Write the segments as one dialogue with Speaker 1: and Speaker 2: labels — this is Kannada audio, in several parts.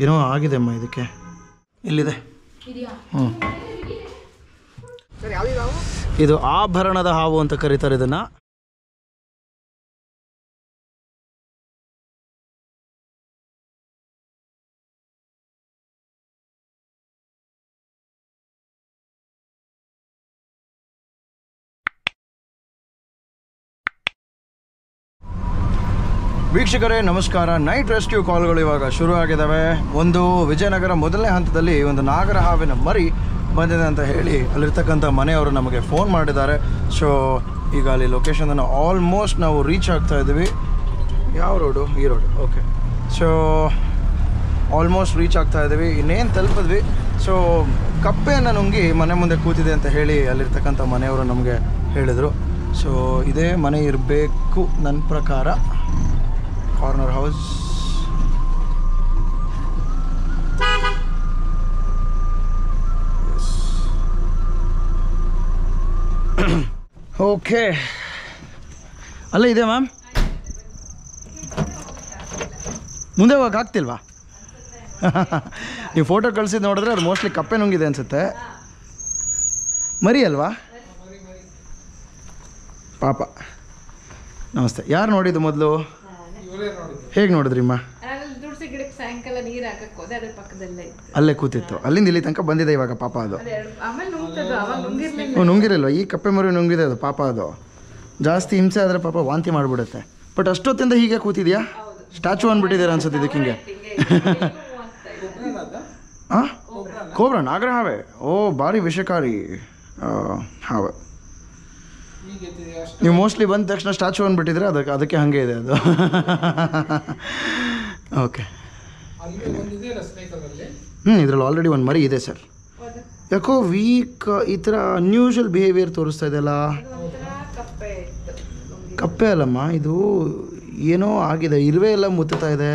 Speaker 1: ಏನೋ ಆಗಿದೆ ಅಮ್ಮ ಇದಕ್ಕೆ. ಇಲ್ಲಿದೆ. ಹ್ಞೂ, ಇದು ಆಭರಣದ ಹಾವು ಅಂತ ಕರೀತಾರೆ ಇದನ್ನು. ವೀಕ್ಷಕರೇ ನಮಸ್ಕಾರ. ನೈಟ್ ರೆಸ್ಕ್ಯೂ ಕಾಲ್ಗಳು ಇವಾಗ ಶುರು ಆಗಿದ್ದಾವೆ. ಒಂದು ವಿಜಯನಗರ ಮೊದಲನೇ ಹಂತದಲ್ಲಿ ಒಂದು ನಾಗರ ಹಾವಿನ ಮರಿ ಬಂದಿದೆ ಅಂತ ಹೇಳಿ ಅಲ್ಲಿರ್ತಕ್ಕಂಥ ಮನೆಯವರು ನಮಗೆ ಫೋನ್ ಮಾಡಿದ್ದಾರೆ. ಸೊ ಈಗ ಅಲ್ಲಿ ಲೊಕೇಶನನ್ನು ಆಲ್ಮೋಸ್ಟ್ ನಾವು ರೀಚ್ ಆಗ್ತಾ ಇದ್ದೀವಿ. ಯಾವ ರೋಡು? ಈ road. Okay, so almost reach ಆಗ್ತಾ ಇದ್ದೀವಿ. ಇನ್ನೇನು ತಲುಪಿದ್ವಿ. ಸೊ ಕಪ್ಪೆಯನ್ನು ನುಂಗಿ ಮನೆ ಮುಂದೆ ಕೂತಿದೆ ಅಂತ ಹೇಳಿ ಅಲ್ಲಿರ್ತಕ್ಕಂಥ ಮನೆಯವರು ನಮಗೆ ಹೇಳಿದರು. ಸೊ ಇದೇ ಮನೆ ಇರಬೇಕು ನನ್ನ ಪ್ರಕಾರ. Corner house. ಓಕೆ, ಅಲ್ಲೇ ಇದೆ ಮ್ಯಾಮ್. ಮುಂದೆ ಹೋಗಕ್ಕೆ ಆಗ್ತಿಲ್ವಾ? ನೀವು ಫೋಟೋ ಕಳಿಸಿದ್ದು ನೋಡಿದ್ರೆ ಅದು ಮೋಸ್ಟ್ಲಿ ಕಪ್ಪೆ ನುಂಗಿದೆ ಅನಿಸುತ್ತೆ. ಮರಿ ಅಲ್ವಾ? ಪಾಪ. ನಮಸ್ತೆ. ಯಾರು ನೋಡಿದ್ದು ಮೊದಲು? ಹೇಗೆ ನೋಡಿದ್ರಿಮ್ಮ? ಅಲ್ಲೇ ಕೂತಿತ್ತು. ಅಲ್ಲಿಂದ ಇಲ್ಲಿ ತನಕ ಬಂದಿದೆ ಇವಾಗ ಪಾಪ ಅದು. ನುಂಗಿರಲ್ವ? ಈ ಕಪ್ಪೆ ಮರಿ ನುಂಗಿದೆ ಅದು ಪಾಪ. ಅದು ಜಾಸ್ತಿ ಹಿಂಸೆ ಆದರೆ ಪಾಪ ವಾಂತಿ ಮಾಡಿಬಿಡುತ್ತೆ. ಬಟ್ ಅಷ್ಟೊತ್ತಿಂದ ಹೀಗೆ ಕೂತಿದ್ಯಾ? ಸ್ಟ್ಯಾಚು ಅಂದ್ಬಿಟ್ಟಿದ್ದೀರಾ ಅನ್ಸುತ್ತೆ ಇದಕ್ಕೆ ಹಿಂಗೆ. ಹಾಂ, ಕೋಬ್ರಾ ನಾಗರ ಹಾವೆ. ಓ, ಭಾರಿ ವಿಷಕಾರಿ ಹಾವೆ. ನೀವು ಮೋಸ್ಟ್ಲಿ ಬಂದ ತಕ್ಷಣ ಸ್ಟ್ಯಾಚು ಅಂದ್ಬಿಟ್ಟಿದ್ರೆ ಅದಕ್ಕೆ ಹಾಗೆ ಇದೆ ಅದು. ಓಕೆ, ಇದರಲ್ಲಿ ಆಲ್ರೆಡಿ ಒಂದು ಮರಿ ಇದೆ ಸರ್. ಯಾಕೋ ವೀಕ್, ಈ ಥರ ಅನ್ಯೂಶುವಲ್ ಬಿಹೇವಿಯರ್ ತೋರಿಸ್ತಾ ಇದೆಯಲ್ಲ. ಕಪ್ಪೆ ಅಲ್ಲಮ್ಮ ಇದು, ಏನೋ ಆಗಿದೆ. ಇರುವೆ ಎಲ್ಲ ಮುತ್ತಾ ಇದೆ.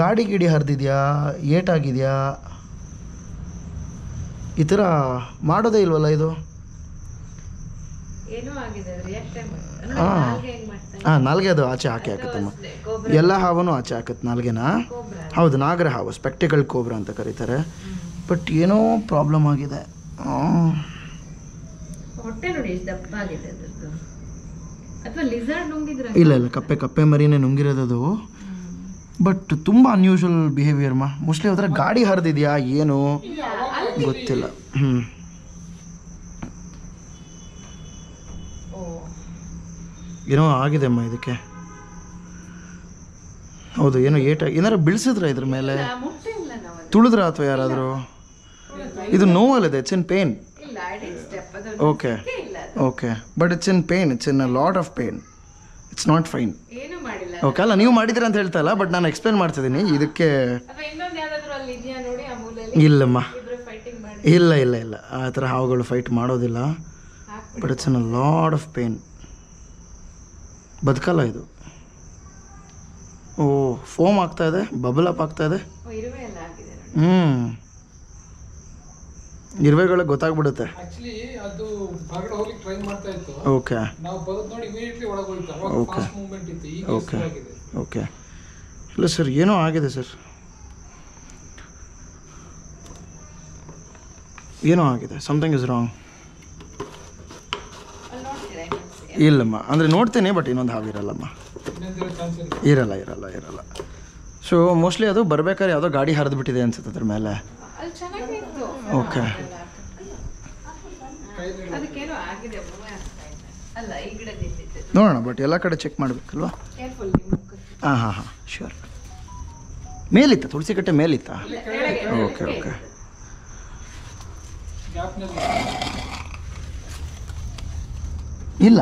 Speaker 1: ಗಾಡಿ ಗಿಡಿ ಹರಿದಿದ್ಯಾ, ಏಟಾಗಿದೆಯಾ? ಈ ಥರ ಮಾಡೋದೇ ಇಲ್ವಲ್ಲ ಇದು. ಹಾಂ, ನಾಲ್ಗೆ ಅದು ಆಚೆ ಹಾಕುತ್ತಮ್ಮ. ಎಲ್ಲ ಹಾವನ್ನು ಆಚೆ ಹಾಕುತ್ತೆ ನಾಲ್ಗೆನ. ಹೌದು, ನಾಗರ ಹಾವು, ಸ್ಪೆಕ್ಟಿಕಲ್ ಕೋಬ್ರಾ ಅಂತ ಕರೀತಾರೆ. ಬಟ್ ಏನೋ ಪ್ರಾಬ್ಲಮ್ ಆಗಿದೆ. ಇಲ್ಲ ಇಲ್ಲ, ಕಪ್ಪೆ ಮರಿನೇ ನುಂಗಿರೋದು. ಬಟ್ ತುಂಬ ಅನ್ಯೂಶುವಲ್ ಬಿಹೇವಿಯರ್ ಮಾ. ಮೋಸ್ಟ್ಲಿ ಅದರ ಗಾಡಿ ಹರಿದಿದೆಯಾ ಏನು ಗೊತ್ತಿಲ್ಲ. ಏನೋ ಆಗಿದೆ ಅಮ್ಮ ಇದಕ್ಕೆ. ಹೌದು, ಏನೋ ಏನಾರು ಬೀಳ್ಸಿದ್ರ ಇದ್ರ ಮೇಲೆ? ತುಳಿದ್ರ ಅಥವಾ ಯಾರಾದರೂ? ಇದು ನೋವಲ್ಲಿದೆ. It's in pain. Okay okay, but it's in pain. It's in a lot of pain. It's not fine. Okay, ಅಲ್ಲ ನೀವು ಮಾಡಿದ್ದೀರ ಅಂತ ಹೇಳ್ತಾ ಇಲ್ಲ, ಬಟ್ ನಾನು ಎಕ್ಸ್ಪ್ಲೇನ್ ಮಾಡ್ತಿದ್ದೀನಿ ಇದಕ್ಕೆ. ಇಲ್ಲಮ್ಮ, ಇಲ್ಲ ಇಲ್ಲ ಇಲ್ಲ, ಆ ಥರ ಹಾವುಗಳು ಫೈಟ್ ಮಾಡೋದಿಲ್ಲ. But it's in a lot of pain. ಬದುಕಲ್ಲ ಇದು. ಓ, ಫೋಮ್ ಆಗ್ತಾ ಇದೆ, ಬಬಲ್ ಅಪ್ ಆಗ್ತಾ ಇದೆ. ಇರುವೆಗಳಿಗೆ ಗೊತ್ತಾಗ್ಬಿಡುತ್ತೆ. Okay okay okay okay. ಇಲ್ಲ ಸರ್, ಏನೋ ಆಗಿದೆ ಸರ್, ಏನೋ ಆಗಿದೆ. Something is wrong. ಇಲ್ಲಮ್ಮ, ಅಂದರೆ ನೋಡ್ತೀನಿ, ಬಟ್ ಇನ್ನೊಂದು ಹಾವಿರಲ್ಲಮ್ಮ. ಇರಲ್ಲ ಇರಲ್ಲ ಇರಲ್ಲ. ಸೊ ಮೋಸ್ಟ್ಲಿ ಅದು ಬರ್ಬೇಕಾದ್ರೆ ಯಾವುದೋ ಗಾಡಿ ಹರಿದ್ಬಿಟ್ಟಿದೆ ಅನ್ಸುತ್ತೆ ಅದ್ರ ಮೇಲೆ. ಓಕೆ, ನೋಡೋಣ. ಬಟ್ ಎಲ್ಲ ಕಡೆ ಚೆಕ್ ಮಾಡಬೇಕಲ್ವಾ? ಹಾಂ ಹಾಂ ಹಾಂ, ಶ್ಯೂರ್. ಮೇಲಿತ್ತ? ತುಳಸಿ ಕಟ್ಟೆ ಮೇಲಿತ್ತ? Okay okay. ಇಲ್ಲ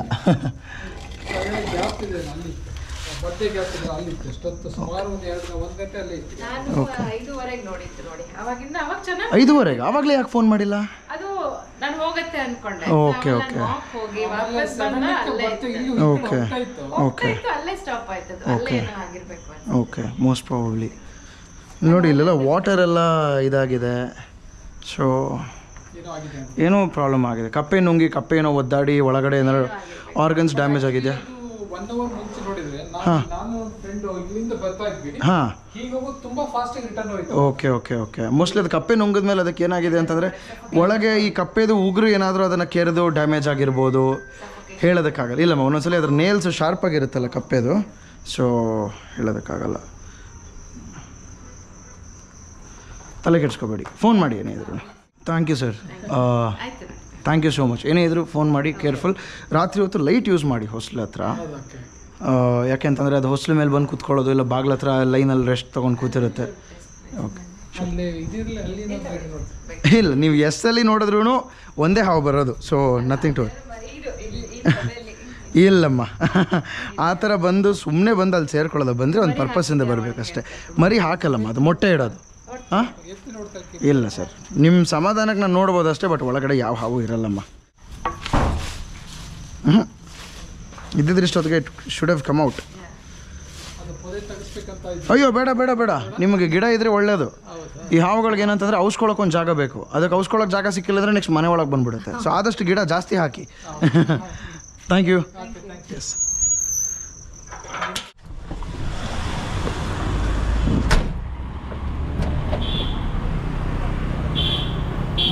Speaker 1: ಐದುವರೆಗೆ? ಆವಾಗಲೇ ಯಾಕೆ ಫೋನ್ ಮಾಡಿಲ್ಲ? Okay okay okay okay okay okay, most probably. ನೋಡಿ, ಇಲ್ಲೆಲ್ಲ ವಾಟರ್ ಎಲ್ಲ ಇದಾಗಿದೆ. ಸೊ ಏನೋ ಪ್ರಾಬ್ಲಮ್ ಆಗಿದೆ. ಕಪ್ಪೆ ನುಂಗಿ ಕಪ್ಪೆ ಏನೋ ಒದ್ದಾಡಿ ಒಳಗಡೆ ಏನಾದ್ರು ಆರ್ಗನ್ಸ್ ಡ್ಯಾಮೇಜ್ ಆಗಿದೆಯಾ?
Speaker 2: ನಾನು ಫ್ರೆಂಡ್ ಇಲ್ಲಿಂದ ಬರ್ತಾ ಇದ್ವಿ. ಹೀಗೆ ಹೋಗೋದು ತುಂಬಾ ಫಾಸ್ಟ್ ಆಗಿ ರಿಟರ್ನ್ ಹೋಯ್ತು.
Speaker 1: ಓಕೆ ಮೋಸ್ಟ್ಲಿ ಅದು ಕಪ್ಪೆ ನುಂಗಿದ ಮೇಲೆ ಅದಕ್ಕೆ ಏನಾಗಿದೆ ಅಂತಂದರೆ ಒಳಗೆ ಈ ಕಪ್ಪೆದು ಉಗುರು ಏನಾದರೂ ಅದನ್ನು ಕೆರೆದು ಡ್ಯಾಮೇಜ್ ಆಗಿರ್ಬೋದು, ಹೇಳೋದಕ್ಕಾಗಲ್ಲ. ಇಲ್ಲಮ್ಮ, ಒಂದೊಂದ್ಸಲಿ ಅದ್ರ ನೇಲ್ಸ್ ಶಾರ್ಪ್ ಆಗಿರುತ್ತಲ್ಲ ಕಪ್ಪೆದು, ಸೊ ಹೇಳೋದಕ್ಕಾಗಲ್ಲ. ತಲೆ ಕೆಡ್ಸ್ಕೊಬೇಡಿ, ಫೋನ್ ಮಾಡಿ ಏನೇ ಇದ್ರು. Thank you sir, thank you so much. ಏನೇ ಇದ್ರು ಫೋನ್ ಮಾಡಿ, ಕೇರ್ಫುಲ್. ರಾತ್ರಿ ಹೊತ್ತು ಲೈಟ್ ಯೂಸ್ ಮಾಡಿ ಹಾಸ್ಟೆಲ್ ಹತ್ರ. ಯಾಕೆ ಅಂತಂದರೆ ಅದು ಹಾಸ್ಟೆಲ್ ಮೇಲೆ ಬಂದು ಕೂತ್ಕೊಳ್ಳೋದು, ಇಲ್ಲ ಬಾಗ್ಲ ಹತ್ರ ಲೈನಲ್ಲಿ ರೆಸ್ಟ್ ತೊಗೊಂಡು ಕೂತಿರುತ್ತೆ. ಓಕೆ, ಇಲ್ಲ ನೀವು ಎಸ್ಸಲ್ಲಿ ನೋಡಿದ್ರೂ ಒಂದೇ ಹಾವು ಬರೋದು, ಸೊ ನಥಿಂಗ್ ಟು. ಇಲ್ಲಮ್ಮ, ಆ ಥರ ಬಂದು ಸುಮ್ಮನೆ ಬಂದು ಅಲ್ಲಿ ಸೇರ್ಕೊಳ್ಳೋದು, ಬಂದರೆ ಒಂದು ಪರ್ಪಸ್ಸಿಂದ ಬರಬೇಕಷ್ಟೆ. ಮರಿ ಹಾಕಲ್ಲಮ್ಮ, ಅದು ಮೊಟ್ಟೆ ಇಡೋದು. ಹಾಂ, ಇಲ್ಲ ಸರ್, ನಿಮ್ಮ ಸಮಾಧಾನಕ್ಕೆ ನಾನು ನೋಡ್ಬೋದು ಅಷ್ಟೇ, ಬಟ್ ಒಳಗಡೆ ಯಾವ ಹಾವು ಇರಲ್ಲಮ್ಮ. ಇದ್ದಿದ್ರೆ ಇಷ್ಟೊತ್ತಿಗೆ it should have come out. ಅಯ್ಯೋ ಬೇಡ, ನಿಮಗೆ ಗಿಡ ಇದ್ರೆ ಒಳ್ಳೇದು. ಈ ಹಾವುಗಳಿಗೆ ಏನಂತಂದರೆ ಔಸ್ಕೊಳ್ಳೋಕೆ ಒಂದು ಜಾಗ ಬೇಕು. ಅದಕ್ಕೆ ಔಸ್ಕೊಳ್ಳೋಕೆ ಜಾಗ ಸಿಕ್ಕಿಲ್ಲದ್ರೆ ನೆಕ್ಸ್ಟ್ ಮನೆ ಒಳಗೆ ಬಂದುಬಿಡುತ್ತೆ. ಸೊ ಆದಷ್ಟು ಗಿಡ ಜಾಸ್ತಿ ಹಾಕಿ. Thank you. Yes,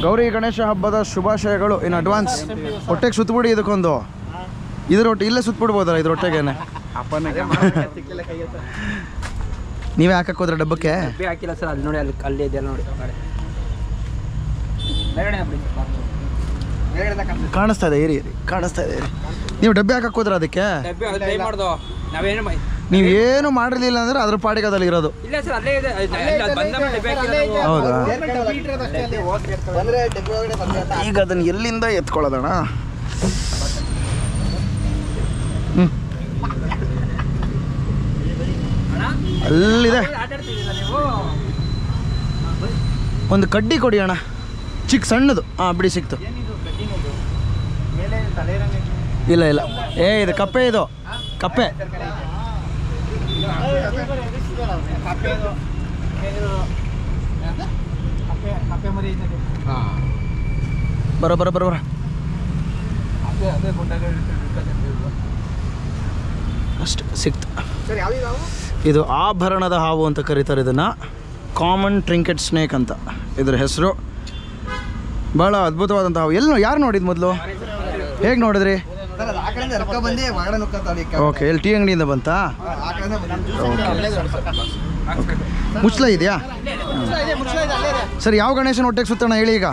Speaker 1: Gauri Ganesha ಹಬ್ಬದ ಶುಭಾಶಯಗಳು ಇನ್ ಅಡ್ವಾನ್ಸ್. ಹೊಟ್ಟೆಗೆ ಸುತ್ತಬಿಡಿ ಇದಕ್ಕೊಂದು. ಇದ್ರ ಹೊಟ್ಟೆ ಇಲ್ಲೇ ಸುತ್ತಬಿಡ್ಬೋದಲ್ಲ ಇದ್ರ ಹೊಟ್ಟೆಗೇನೆ. ನೀವೇ ಹಾಕಕ್ಕೆ ಹೋದ್ರೆ ಡಬ್ಬಕ್ಕೆ?
Speaker 3: ಹಾಕಿಲ್ಲ ಸರ್, ಅಲ್ಲಿ ನೋಡಿ, ಅಲ್ಲಿ ಇದೆಲ್ಲ ನೋಡಿ,
Speaker 1: ಕಾಣಿಸ್ತಾ ಇದೆ. ಏರಿ ಕಾಣಿಸ್ತಾ ಇದೆ. ನೀವು ಡಬ್ಬೆ ಹಾಕಕ್ಕೆ ಹೋದ್ರೆ ಅದಕ್ಕೆ ನೀವೇನು ಮಾಡಿರಲಿಲ್ಲ ಅಂದ್ರೆ ಅದ್ರ ಪಾಡಿಗದಲ್ಲಿ ಇರೋದು. ಹೌದಾ? ಈಗ ಅದನ್ನು ಎಲ್ಲಿಂದ ಎತ್ಕೊಳ್ಳೋದಣ್ಣ? ಅಲ್ಲಿದೆ. ಒಂದು ಕಡ್ಡಿ ಕೊಡಿ ಅಣ್ಣ, ಚಿಕ್ಕ ಸಣ್ಣದು. ಬಿಡಿ, ಸಿಕ್ತು. ಇಲ್ಲ ಇದು ಕಪ್ಪೆ, ಇದು ಕಪ್ಪೆ. ಬರೋ ಅಷ್ಟು ಸಿಕ್ತು. ಇದು ಆಭರಣದ ಹಾವು ಅಂತ ಕರೀತಾರೆ ಇದನ್ನು. ಕಾಮನ್ ಟ್ರಿಂಕೆಟ್ ಸ್ನೇಕ್ ಅಂತ ಇದ್ರ ಹೆಸರು. ಭಾಳ ಅದ್ಭುತವಾದಂಥ ಹಾವು. ಯಾರು ನೋಡಿದ್ದು ಮೊದಲು? ಹೇಗೆ ನೋಡಿದ್ರಿ? ಓಕೆ, ಎಲ್ಲಿ ಟೀ ಅಂಗಡಿಯಿಂದ ಬಂತಾ? ಮುಚ್ಚಲ ಇದೆಯಾ? ಸರಿ, ಯಾವ ಗಣೇಶನ ಹೊಟ್ಟೆಗೆ ಸುತ್ತೋಣ ಹೇಳಿ ಈಗ.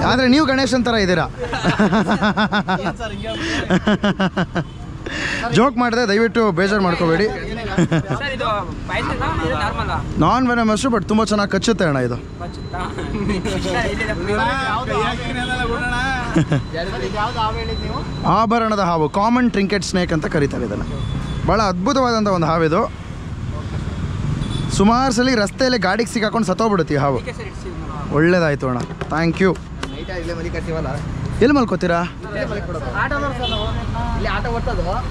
Speaker 1: ಆದರೆ ನೀವು ಗಣೇಶನ್ ಥರ ಇದ್ದೀರಾ. ಜೋಕ್ ಮಾಡಿದೆ, ದಯವಿಟ್ಟು ಬೇಜಾರು ಮಾಡ್ಕೋಬೇಡಿ. ನಾನ್ ವೆನಮಸ್, ಬಟ್ ತುಂಬ ಚೆನ್ನಾಗಿ ಕಚ್ಚುತ್ತೆ ಅಣ್ಣ ಇದು. ಆಭರಣದ ಹಾವು, ಕಾಮನ್ ಟ್ರಿಂಕೆಟ್ ಸ್ನೇಕ್ ಅಂತ ಕರೀತಾರೆ ಇದನ್ನು. ಭಾಳ ಅದ್ಭುತವಾದಂಥ ಒಂದು ಹಾವಿದು. ಸುಮಾರು ಸಲ ರಸ್ತೆಯಲ್ಲಿ ಗಾಡಿಗೆ ಸಿಕ್ಕಾಕೊಂಡು ಸತ್ತೋಗ್ಬಿಡುತ್ತೆ ಈ ಹಾವು. ಒಳ್ಳೇದಾಯ್ತು ಅಣ್ಣ, ಥ್ಯಾಂಕ್ ಯು. ಎಲ್ಲಿ ಮಲ್ಕೋತೀರಾ?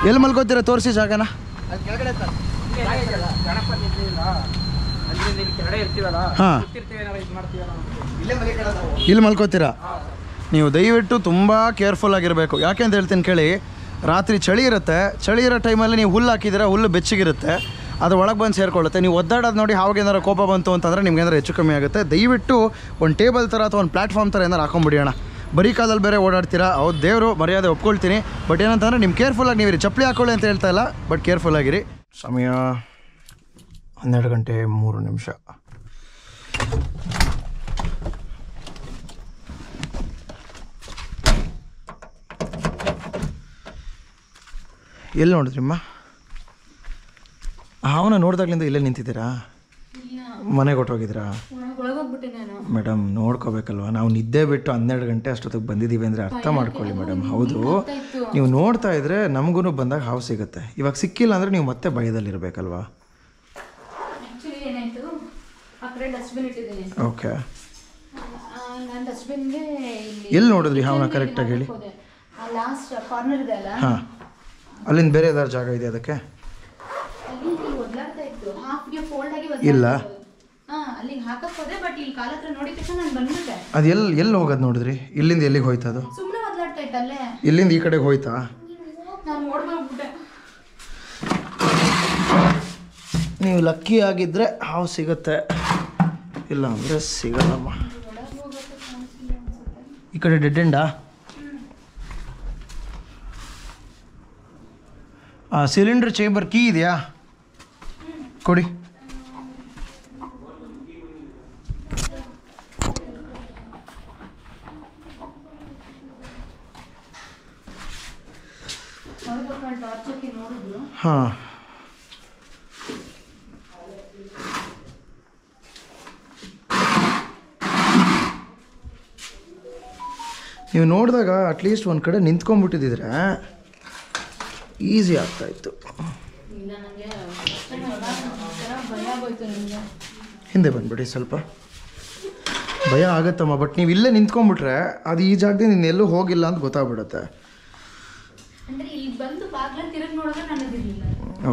Speaker 1: ಎಲ್ಲಿ ಮಲ್ಕೋತೀರಾ? ತೋರಿಸಿ ಜಾಗನ. ಹಾಂ, ಇಲ್ಲಿ ಮಲ್ಕೋತೀರಾ ನೀವು? ದಯವಿಟ್ಟು ತುಂಬ ಕೇರ್ಫುಲ್ ಆಗಿರಬೇಕು. ಯಾಕೆ ಅಂತ ಹೇಳ್ತೀನಿ ಕೇಳಿ. ರಾತ್ರಿ ಚಳಿ ಇರುತ್ತೆ, ಚಳಿ ಇರೋ ಟೈಮಲ್ಲಿ ನೀವು ಹುಲ್ಲು ಹಾಕಿದ್ದೀರಾ, ಹುಲ್ಲು ಬೆಚ್ಚಗಿರುತ್ತೆ, ಅದು ಒಳಗೆ ಬಂದು ಸೇರಿಕೊಳ್ಳುತ್ತೆ. ನೀವು ಒದ್ದಾಡೋದು ನೋಡಿ ಹಾವಿಗೆ ಏನಾರು ಕೋಪ ಬಂತು ಅಂತಂದರೆ ನಿಮ್ಗೆ ಏನಾರು ಹೆಚ್ಚು ಕಮ್ಮಿ ಆಗುತ್ತೆ. ದಯವಿಟ್ಟು ಒಂದು ಟೇಬಲ್ ಥರ ಅಥವಾ ಒಂದು ಪ್ಲ್ಯಾಟ್ಫಾರ್ಮ್ ಥರ ಏನಾರು ಹಾಕೊಂಬಿಡಿ ಅಣ್ಣ. ಬರೀ ಕಾಲದಲ್ಲಿ ಬೇರೆ ಓಡಾಡ್ತೀರಾ, ಹೌದು ದೇವರು ಮರ್ಯಾದೆ ಒಪ್ಕೊಳ್ತೀನಿ. ಬಟ್ ಏನಂತಂದರೆ ನಿಮ್ಮ ಕೇರ್ಫುಲ್ಲಾಗಿ ನೀವಿರಿ. ಚಪ್ಪಲಿ ಹಾಕೊಳ್ಳಿ ಅಂತ ಹೇಳ್ತಾ ಇಲ್ಲ, ಬಟ್ ಕೇರ್ಫುಲ್ಲಾಗಿರಿ. ಸಮಯ 12:03. ಎಲ್ಲಿ ನೋಡಿದ್ರಿಮ್ಮ? ಹಾವನ್ನ ನೋಡಿದಾಗ್ಲಿಂದ ಇಲ್ಲೇ ನಿಂತಿದ್ದೀರಾ? ಮನೆಗೆ ಹೊಟ್ಟೋಗಿದ್ದೀರಾ? ಮೇಡಮ್ ನೋಡ್ಕೋಬೇಕಲ್ವ, ನಾವು ನಿದ್ದೆ ಬಿಟ್ಟು 12 ಗಂಟೆ ಅಷ್ಟೊತ್ತಿಗೆ ಬಂದಿದ್ದೀವಿ ಅಂದರೆ ಅರ್ಥ ಮಾಡ್ಕೊಳ್ಳಿ ಮೇಡಮ್. ಹೌದು, ನೀವು ನೋಡ್ತಾ ಇದ್ರೆ ನಮಗೂ ಬಂದಾಗ ಹಾವು ಸಿಗುತ್ತೆ. ಇವಾಗ ಸಿಕ್ಕಿಲ್ಲ ಅಂದರೆ ನೀವು ಮತ್ತೆ ಭಯದಲ್ಲಿರಬೇಕಲ್ವಾ? ಓಕೆ, ಎಲ್ಲಿ ನೋಡಿದ್ರಿ ಹಾವನ್ನ ಕರೆಕ್ಟಾಗಿ ಹೇಳಿ. ಹಾಂ, ಅಲ್ಲಿಂದ ಬೇರೆ ಯಾವ್ದಾದ್ರು ಜಾಗ ಇದೆ ಅದಕ್ಕೆ? ಇಲ್ಲ, ಅದು ಎಲ್ಲಿ ಹೋಗೋದು ನೋಡಿದ್ರಿ? ಇಲ್ಲಿಂದ ಎಲ್ಲಿಗೆ ಹೋಯ್ತು ಅದು?
Speaker 4: ಬರ್ತೈತೆ ಅಲ್ಲೇ.
Speaker 1: ಇಲ್ಲಿಂದ ಈ ಕಡೆಗೆ ಹೋಯ್ತಾ?
Speaker 4: ನಾನು ಓಡ್ಬಂದ್ಬಿಟ್ಟೆ.
Speaker 1: ನೀವು ಲಕ್ಕಿ ಆಗಿದ್ದರೆ ಹಾವು ಸಿಗುತ್ತೆ, ಇಲ್ಲ ಅಂದರೆ ಸಿಗಲ್ಲಮ್ಮ. ಈ ಕಡೆ ಡೆಡ್ ಎಂಡಾ? ಸಿಲಿಂಡರ್ ಚೇಂಬರ್ ಕೀ ಇದೆಯಾ? ಕೊಡಿ. ಹಾಂ, ನೀವು ನೋಡಿದಾಗ ಅಟ್ಲೀಸ್ಟ್ ಒಂದು ಕಡೆ ನಿಂತ್ಕೊಂಡ್ಬಿಟ್ಟಿದ್ರೆ ಈಸಿ ಆಗ್ತಾಯಿತ್ತು. ಹಿಂದೆ ಬಂದ್ಬಿಡಿ, ಸ್ವಲ್ಪ ಭಯ ಆಗತ್ತಮ್ಮ. ಬಟ್ ನೀವು ಇಲ್ಲೇ ನಿಂತ್ಕೊಂಡ್ಬಿಟ್ರೆ ಅದು ಈ ಜಾಗದಿಂದ ಇನ್ನೆಲ್ಲೂ ಹೋಗಿಲ್ಲ ಅಂತ ಗೊತ್ತಾಗ್ಬಿಡುತ್ತೆ.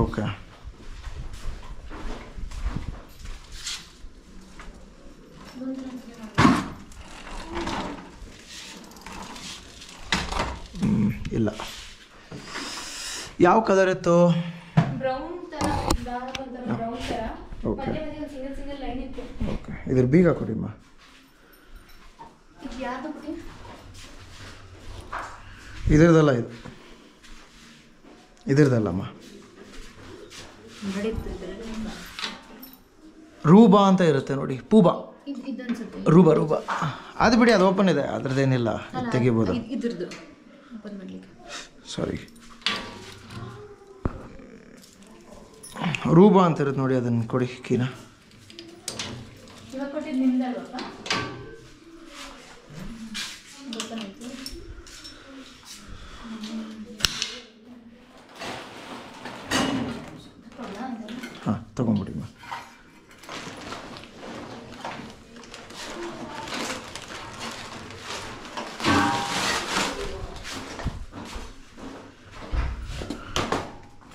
Speaker 1: ಓಕೆ, ಇಲ್ಲ. ಯಾವ ಕಲರ್ ಇತ್ತು? ಓಕೆ ಓಕೆ, ಇದ್ರ ಬೀಗ ಕೊಡಿಮ್ಮ. ಇದ್ರದ್ದಲ್ಲ, ಇದು ಇದ್ರದ್ದಲ್ಲಮ್ಮ. ರೂಬಾ ಅಂತ ಇರುತ್ತೆ ನೋಡಿ, ಪೂಬಾ, ರೂಬಾ. ಅದು ಬಿಡಿ, ಅದು ಓಪನ್ ಇದೆ, ಅದ್ರದ್ದೇನಿಲ್ಲ, ತೆಗಿಬೋದು. ಸಾರಿ, ರೂಬಾ ಅಂತ ಇರುತ್ತೆ ನೋಡಿ, ಅದನ್ನು ಕೊಡಿ ಕೀನ. ಹಾಂ, ತಗೊಂಬಿಡಿಮ್ಮ.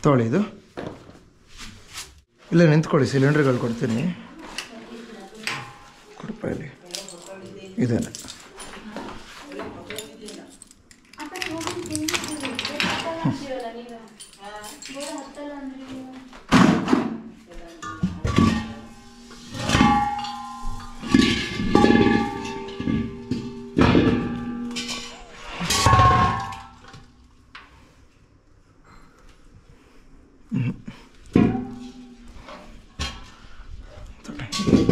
Speaker 1: ತೊಗೊಳ್ಳಿ, ಇದು ಇಲ್ಲೇ ನಿಂತ್ಕೊಳ್ಳಿ, ಸಿಲಿಂಡರ್ಗಳು ಕೊಡ್ತೀನಿ. ಕೊಡಪ್ಪ, ಇಲ್ಲಿ ಇದೇನೆ.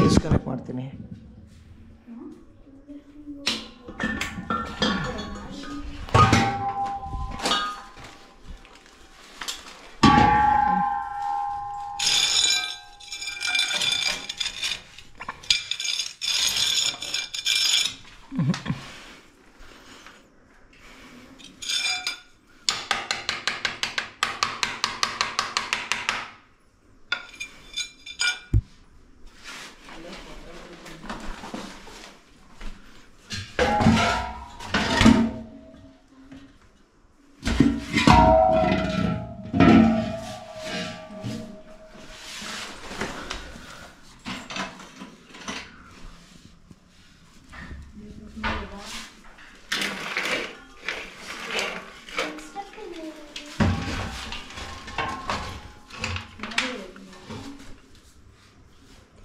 Speaker 1: ಡಿಸ್ಕನೆಕ್ಟ್ ಮಾಡ್ತೀನಿ.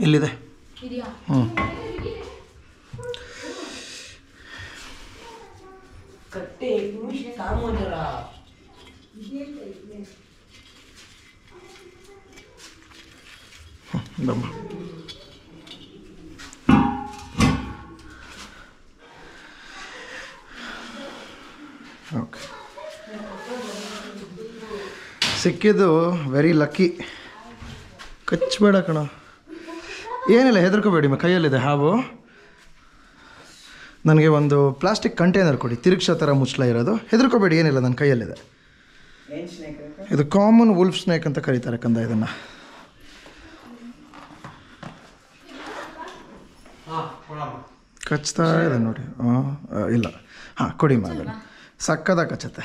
Speaker 1: ಇಲ್ಲಿದೆ. ಹ್ಞೂ, ಬಮ್ಮ. ಓಕೆ, ಸಿಕ್ಕಿದ್ದು ವೆರಿ ಲಕ್ಕಿ. ಕಚ್ಚಬೇಡ ಕಣ, ಏನಿಲ್ಲ, ಹೆದರ್ಕೋಬೇಡಿ. ಕೈಯಲ್ಲಿದೆ ಹಾವು. ನನಗೆ ಒಂದು ಪ್ಲಾಸ್ಟಿಕ್ ಕಂಟೈನರ್ ಕೊಡಿ, ತಿರುಗ್ಸೋ ಥರ ಮುಚ್ಚಲ ಇರೋದು. ಹೆದರ್ಕೋಬೇಡಿ, ಏನಿಲ್ಲ, ನನ್ನ ಕೈಯಲ್ಲಿದೆ. ಇದು ಕಾಮನ್ ವುಲ್ಫ್ ಸ್ನೇಕ್ ಅಂತ ಕರೀತಾರೆ ಕಂದ ಇದನ್ನು. ಕಚ್ತಾ ಇದೆ ನೋಡಿ. ಇಲ್ಲ, ಹಾಂ ಕೊಡಿ ಅದನ್ನು. ಸಕ್ಕದಾಗ ಕಚ್ಚತ್ತೆ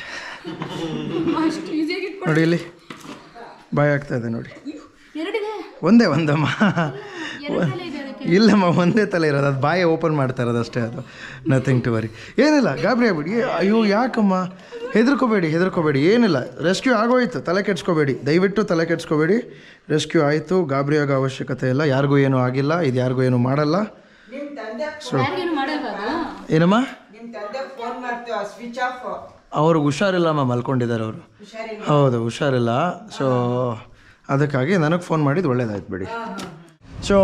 Speaker 1: ನೋಡಿ, ಇಲ್ಲಿ ಭಯ ಆಗ್ತಾ ಇದೆ ನೋಡಿ. ಒಂದೇ ಒಂದಮ್ಮ, ಇಲ್ಲಮ್ಮ ಒಂದೇ ತಲೆ ಇರೋದು, ಅದು ಬಾಯಿ ಓಪನ್ ಮಾಡ್ತಾ ಇರೋದು ಅಷ್ಟೇ, ಅದು ನಥಿಂಗ್ ಟು ವರಿ. ಏನಿಲ್ಲ, ಗಾಬರಿ ಆಗ್ಬಿಡಿ. ಅಯ್ಯೋ ಯಾಕಮ್ಮ, ಹೆದರ್ಕೋಬೇಡಿ, ಏನಿಲ್ಲ, ರೆಸ್ಕ್ಯೂ ಆಗೋಯ್ತು, ತಲೆ ಕೆಡ್ಸ್ಕೋಬೇಡಿ, ದಯವಿಟ್ಟು ತಲೆ ಕೆಡ್ಸ್ಕೋಬೇಡಿ. ರೆಸ್ಕ್ಯೂ ಆಯಿತು, ಗಾಬರಿ ಆಗೋ ಅವಶ್ಯಕತೆ ಇಲ್ಲ, ಯಾರಿಗೂ ಏನೂ ಆಗಿಲ್ಲ, ಇದು ಯಾರಿಗೂ ಏನೂ ಮಾಡಲ್ಲ. ಏನಮ್ಮ, ಅವ್ರಿಗೆ ಹುಷಾರಿಲ್ಲಮ್ಮ, ಮಲ್ಕೊಂಡಿದ್ದಾರೆ ಅವರು. ಹೌದು, ಹುಷಾರಿಲ್ಲ. ಸೊ ಅದಕ್ಕಾಗಿ ನನಗೆ ಫೋನ್ ಮಾಡಿದ್ದು ಒಳ್ಳೇದಾಯ್ತು ಬಿಡಿ. ಸೊ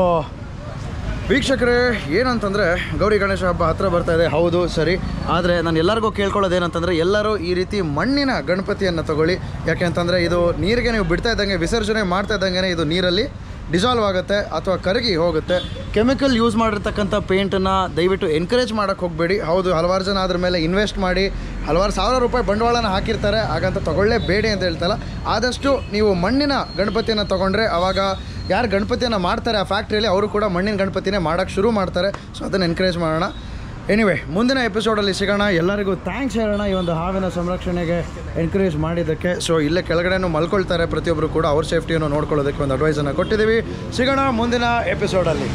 Speaker 1: ವೀಕ್ಷಕರೇ, ಏನಂತಂದರೆ ಗೌರಿ ಗಣೇಶ ಹಬ್ಬ ಹತ್ತಿರ ಬರ್ತಾ ಇದೆ. ಹೌದು ಸರಿ, ಆದರೆ ನಾನು ಎಲ್ಲರಿಗೂ ಕೇಳ್ಕೊಳ್ಳೋದೇನಂತಂದರೆ ಎಲ್ಲರೂ ಈ ರೀತಿ ಮಣ್ಣಿನ ಗಣಪತಿಯನ್ನು ತಗೊಳ್ಳಿ. ಯಾಕೆ ಅಂತಂದರೆ ಇದು ನೀರಿಗೆ ನೀವು ಬಿಡ್ತಾ ಇದ್ದಂಗೆ, ವಿಸರ್ಜನೆ ಮಾಡ್ತಾ ಇದ್ದಂಗೆ ಇದು ನೀರಲ್ಲಿ ಡಿಸಾಲ್ವ್ ಆಗುತ್ತೆ ಅಥವಾ ಕರಗಿ ಹೋಗುತ್ತೆ. ಕೆಮಿಕಲ್ ಯೂಸ್ ಮಾಡಿರ್ತಕ್ಕಂಥ ಪೇಂಟನ್ನು ದಯವಿಟ್ಟು ಎನ್ಕರೇಜ್ ಮಾಡೋಕ್ಕೆ ಹೋಗಬೇಡಿ. ಹೌದು, ಹಲವಾರು ಜನ ಅದ್ರ ಮೇಲೆ ಇನ್ವೆಸ್ಟ್ ಮಾಡಿ ಹಲವಾರು ಸಾವಿರ ರೂಪಾಯಿ ಬಂಡವಾಳನ ಹಾಕಿರ್ತಾರೆ, ಹಾಗಂತ ತೊಗೊಳ್ಳೇಬೇಡಿ ಅಂತ ಹೇಳ್ತಲ್ಲ. ಆದಷ್ಟು ನೀವು ಮಣ್ಣಿನ ಗಣಪತಿಯನ್ನು ತೊಗೊಂಡ್ರೆ ಆವಾಗ ಯಾರು ಗಣಪತಿಯನ್ನು ಮಾಡ್ತಾರೆ ಆ ಫ್ಯಾಕ್ಟ್ರಿಯಲ್ಲಿ ಅವರು ಕೂಡ ಮಣ್ಣಿನ ಗಣಪತಿನೇ ಮಾಡೋಕ್ಕೆ ಶುರು ಮಾಡ್ತಾರೆ. ಸೊ ಅದನ್ನು ಎನ್ಕರೇಜ್ ಮಾಡೋಣ. ಎನಿವೆ, ಮುಂದಿನ ಎಪಿಸೋಡಲ್ಲಿ ಸಿಗೋಣ. ಎಲ್ಲರಿಗೂ ಥ್ಯಾಂಕ್ಸ್ ಹೇಳೋಣ ಈ ಒಂದು ಹಾವಿನ ಸಂರಕ್ಷಣೆಗೆ ಎನ್ಕರೇಜ್ ಮಾಡಿದ್ದಕ್ಕೆ. ಸೊ ಇಲ್ಲೇ ಕೆಳಗಡೆನೂ ಮಲ್ಕೊಳ್ತಾರೆ ಪ್ರತಿಯೊಬ್ಬರು ಕೂಡ, ಅವ್ರ ಸೇಫ್ಟಿಯನ್ನು ನೋಡ್ಕೊಳ್ಳೋದಕ್ಕೆ ಒಂದು ಅಡ್ವೈಸನ್ನು ಕೊಟ್ಟಿದ್ದೀವಿ. ಸಿಗೋಣ ಮುಂದಿನ ಎಪಿಸೋಡಲ್ಲಿ.